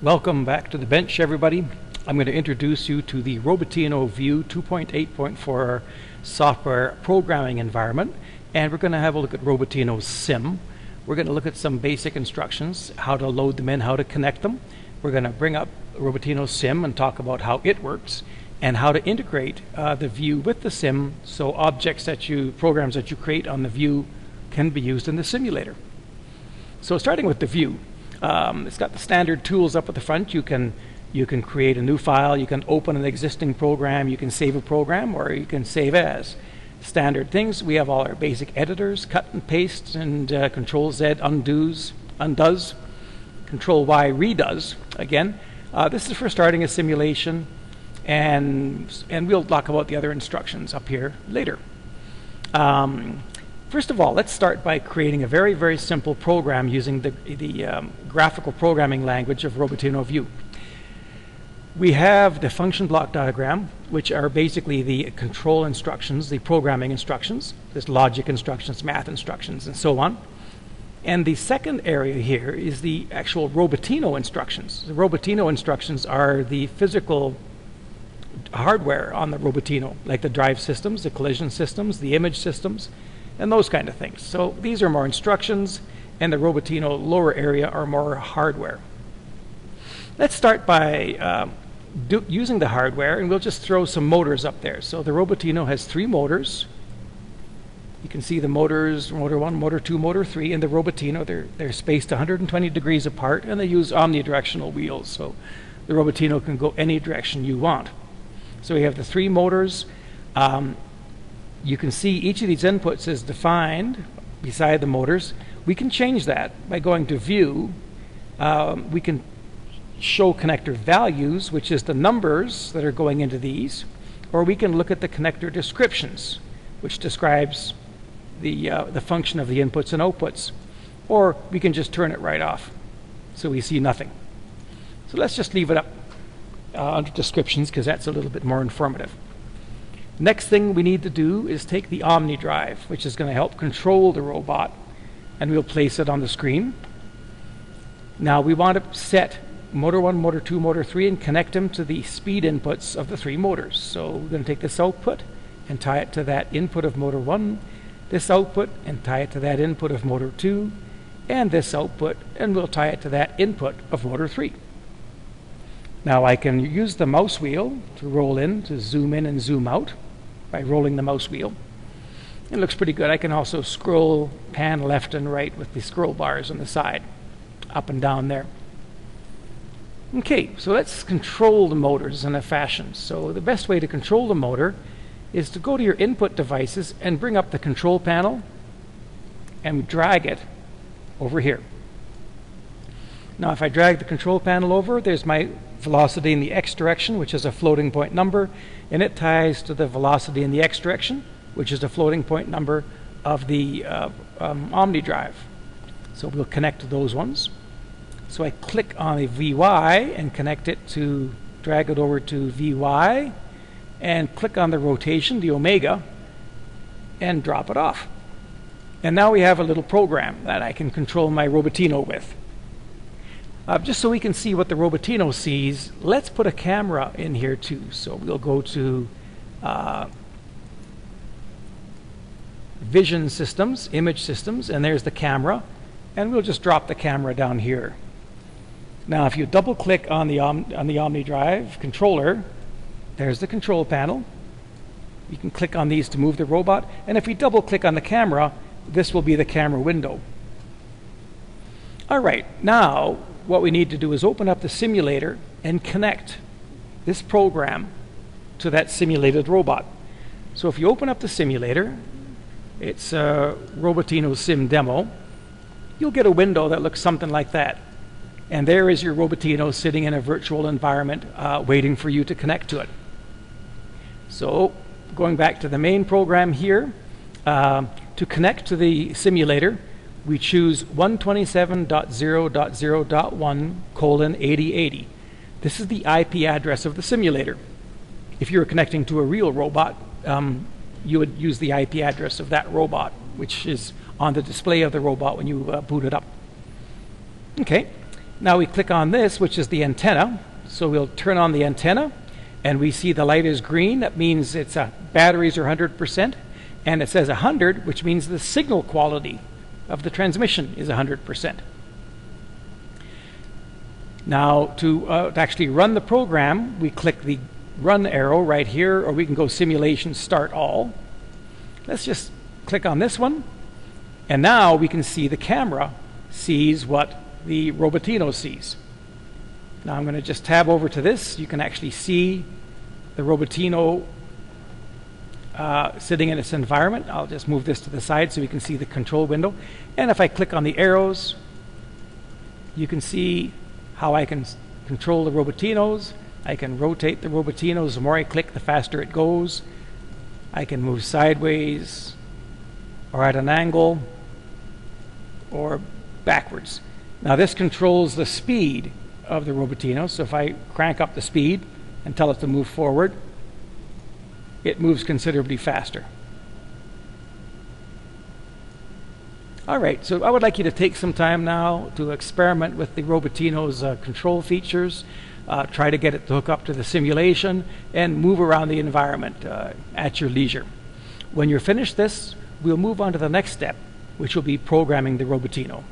Welcome back to the bench, everybody. I'm going to introduce you to the Robotino View 2.8.4 software programming environment, and we're going to have a look at Robotino Sim. We're going to look at some basic instructions, how to load them in, how to connect them. We're going to bring up Robotino Sim and talk about how it works and how to integrate the view with the sim so programs that you create on the view can be used in the simulator. So starting with the view. It's got the standard tools up at the front. You can create a new file, you can open an existing program, you can save a program, or you can save as. Standard things, we have all our basic editors, cut and paste, and Control Z undoes, Control Y redoes. Again, this is for starting a simulation, and we'll talk about the other instructions up here later. First of all, let's start by creating a very, very simple program using the graphical programming language of Robotino View. We have the function block diagram, which are basically the control instructions, the programming instructions. There's logic instructions, math instructions, and so on. And the second area here is the actual Robotino instructions. The Robotino instructions are the physical hardware on the Robotino, like the drive systems, the collision systems, the image systems, and those kind of things. So these are more instructions, and the Robotino lower area are more hardware. Let's start by using the hardware, and we'll just throw some motors up there. So the Robotino has 3 motors. You can see the motors, motor 1, motor 2, motor 3, in the Robotino. They're spaced 120 degrees apart, and they use omnidirectional wheels, so the Robotino can go any direction you want. So we have the 3 motors. You can see each of these inputs is defined beside the motors. We can change that by going to View. We can show connector values, which is the numbers that are going into these, or we can look at the connector descriptions, which describes the function of the inputs and outputs, or we can just turn it right off so we see nothing. So let's just leave it up under descriptions because that's a little bit more informative. Next thing we need to do is take the Omni drive, which is going to help control the robot, and we'll place it on the screen. Now we want to set motor 1, motor 2, motor 3 and connect them to the speed inputs of the 3 motors. So we're going to take this output and tie it to that input of motor 1, this output and tie it to that input of motor 2, and this output, and we'll tie it to that input of motor 3. Now I can use the mouse wheel to roll in, to zoom in and zoom out by rolling the mouse wheel. It looks pretty good. I can also scroll, pan left and right with the scroll bars on the side, up and down there. Okay, so let's control the motors in a fashion. So the best way to control the motor is to go to your input devices and bring up the control panel and drag it over here. Now if I drag the control panel over, there's my velocity in the x direction, which is a floating point number, and it ties to the velocity in the x direction, which is a floating point number of the Omni drive. So we'll connect to those ones. So I click on the VY and connect it to, drag it over to VY, and click on the rotation, the omega, and drop it off. And now we have a little program that I can control my Robotino with. Just so we can see what the Robotino sees, let's put a camera in here too. So we'll go to Vision Systems, Image Systems, and there's the camera, and we'll just drop the camera down here. Now if you double click on the Omni drive controller, there's the control panel. You can click on these to move the robot, and if we double click on the camera, this will be the camera window. Alright, now what we need to do is open up the simulator and connect this program to that simulated robot. So if you open up the simulator, it's Robotino Sim Demo, you'll get a window that looks something like that. And there is your Robotino sitting in a virtual environment waiting for you to connect to it. So going back to the main program here, to connect to the simulator, we choose 127.0.0.1:8080. This is the IP address of the simulator. If you were connecting to a real robot, you would use the IP address of that robot, which is on the display of the robot when you boot it up. Okay, Now we click on this, which is the antenna. So we'll turn on the antenna, and we see the light is green. That means its batteries are 100%. And it says 100, which means the signal quality of the transmission is 100%. Now, to actually run the program, we click the run arrow right here, or we can go simulation start all. Let's just click on this one, and now we can see the camera sees what the Robotino sees. Now I'm going to just tab over to this. You can actually see the Robotino sitting in its environment. I'll just move this to the side so we can see the control window. And if I click on the arrows, you can see how I can control the Robotinos. I can rotate the Robotinos. The more I click, the faster it goes. I can move sideways or at an angle or backwards. Now this controls the speed of the Robotino. So if I crank up the speed and tell it to move forward, it moves considerably faster. All right, so I would like you to take some time now to experiment with the Robotino's control features, try to get it to hook up to the simulation, and move around the environment at your leisure. When you're finished this, we'll move on to the next step, which will be programming the Robotino.